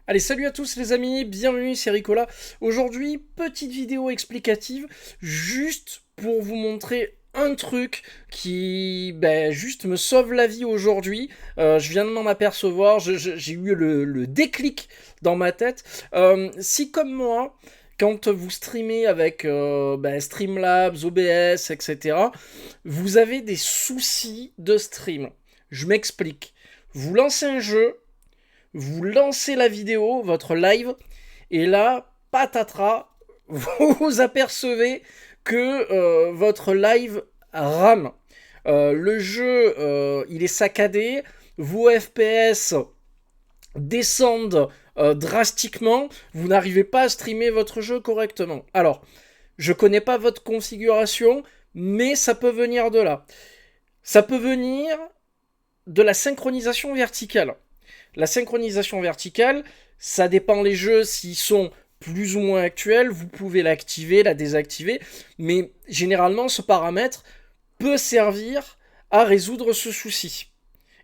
Allez, salut à tous les amis, bienvenue, c'est Ricola. Aujourd'hui, petite vidéo explicative, juste pour vous montrer un truc qui, juste me sauve la vie aujourd'hui. Je viens de m'en apercevoir, j'ai eu le déclic dans ma tête. Si comme moi, quand vous streamez avec Streamlabs, OBS, etc., vous avez des soucis de stream. Je m'explique. Vous lancez un jeu, vous lancez la vidéo, votre live, et là, patatras, vous apercevez que votre live rame. Le jeu, il est saccadé, vos FPS descendent drastiquement, vous n'arrivez pas à streamer votre jeu correctement. Alors, je connais pas votre configuration, mais ça peut venir de là. Ça peut venir de la synchronisation verticale. La synchronisation verticale, ça dépend les jeux s'ils sont plus ou moins actuels, vous pouvez l'activer, la désactiver, mais généralement ce paramètre peut servir à résoudre ce souci.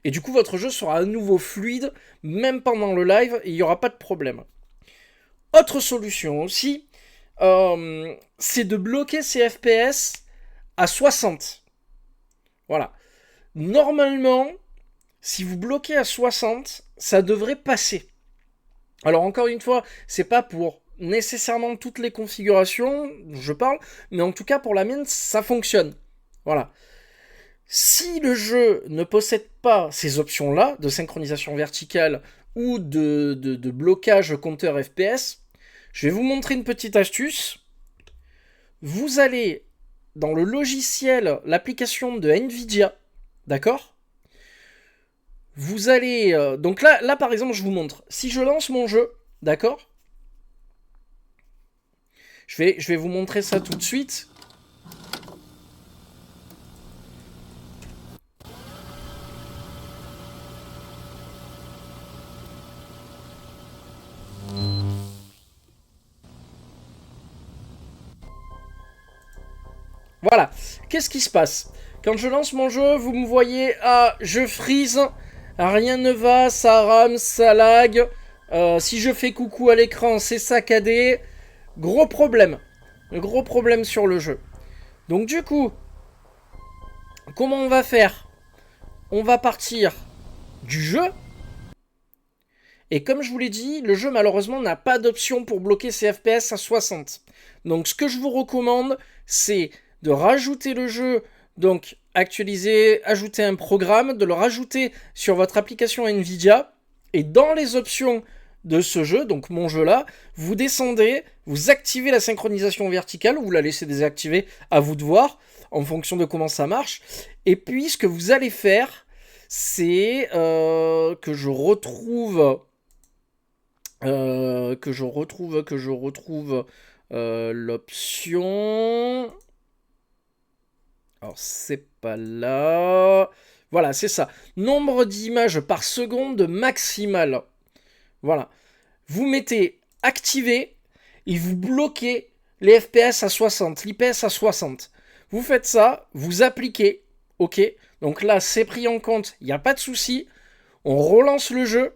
Et du coup votre jeu sera à nouveau fluide, même pendant le live, et il n'y aura pas de problème. Autre solution aussi, c'est de bloquer ses FPS à 60. Voilà. Normalement, si vous bloquez à 60, ça devrait passer. Alors encore une fois, c'est pas pour nécessairement toutes les configurations, je parle, mais en tout cas pour la mienne, ça fonctionne. Voilà. Si le jeu ne possède pas ces options-là, de synchronisation verticale ou de blocage compteur FPS, je vais vous montrer une petite astuce. Vous allez dans le logiciel, l'application de Nvidia, d'accord ? Vous allez... donc là, par exemple, je vous montre. Si je lance mon jeu, d'accord ? Je vais vous montrer ça tout de suite. Voilà. Qu'est-ce qui se passe ? Quand je lance mon jeu, vous me voyez, je freeze, rien ne va, ça rame, ça lag. Si je fais coucou à l'écran, c'est saccadé. Gros problème. Gros problème sur le jeu. Donc du coup, comment on va faire ? On va partir du jeu. Et comme je vous l'ai dit, le jeu malheureusement n'a pas d'option pour bloquer ses FPS à 60. Donc ce que je vous recommande, c'est de rajouter le jeu, donc actualiser, ajouter un programme, de le rajouter sur votre application Nvidia. Et dans les options de ce jeu, donc mon jeu là, vous descendez, vous activez la synchronisation verticale, ou vous la laissez désactiver, à vous de voir, en fonction de comment ça marche. Et puis ce que vous allez faire, c'est que je retrouve l'option. Alors c'est pas là. Voilà, c'est ça. Nombre d'images par seconde maximal. Voilà. Vous mettez activer et vous bloquez les FPS à 60, l'IPS à 60. Vous faites ça, vous appliquez. Ok. Donc là, c'est pris en compte, il n'y a pas de souci. On relance le jeu.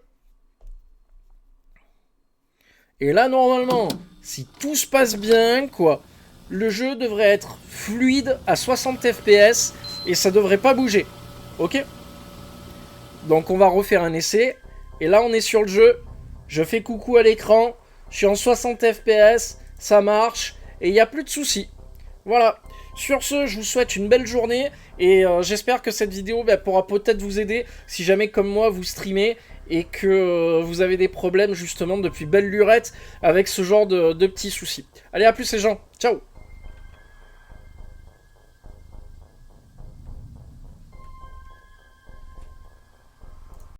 Et là, normalement, si tout se passe bien, le jeu devrait être fluide à 60 FPS et ça devrait pas bouger. Ok ? Donc on va refaire un essai. Et là, on est sur le jeu. Je fais coucou à l'écran. Je suis en 60 FPS. Ça marche. Et il n'y a plus de soucis. Voilà. Sur ce, je vous souhaite une belle journée. Et j'espère que cette vidéo pourra peut-être vous aider si jamais, comme moi, vous streamez et que vous avez des problèmes justement depuis belle lurette avec ce genre de petits soucis. Allez, à plus les gens. Ciao.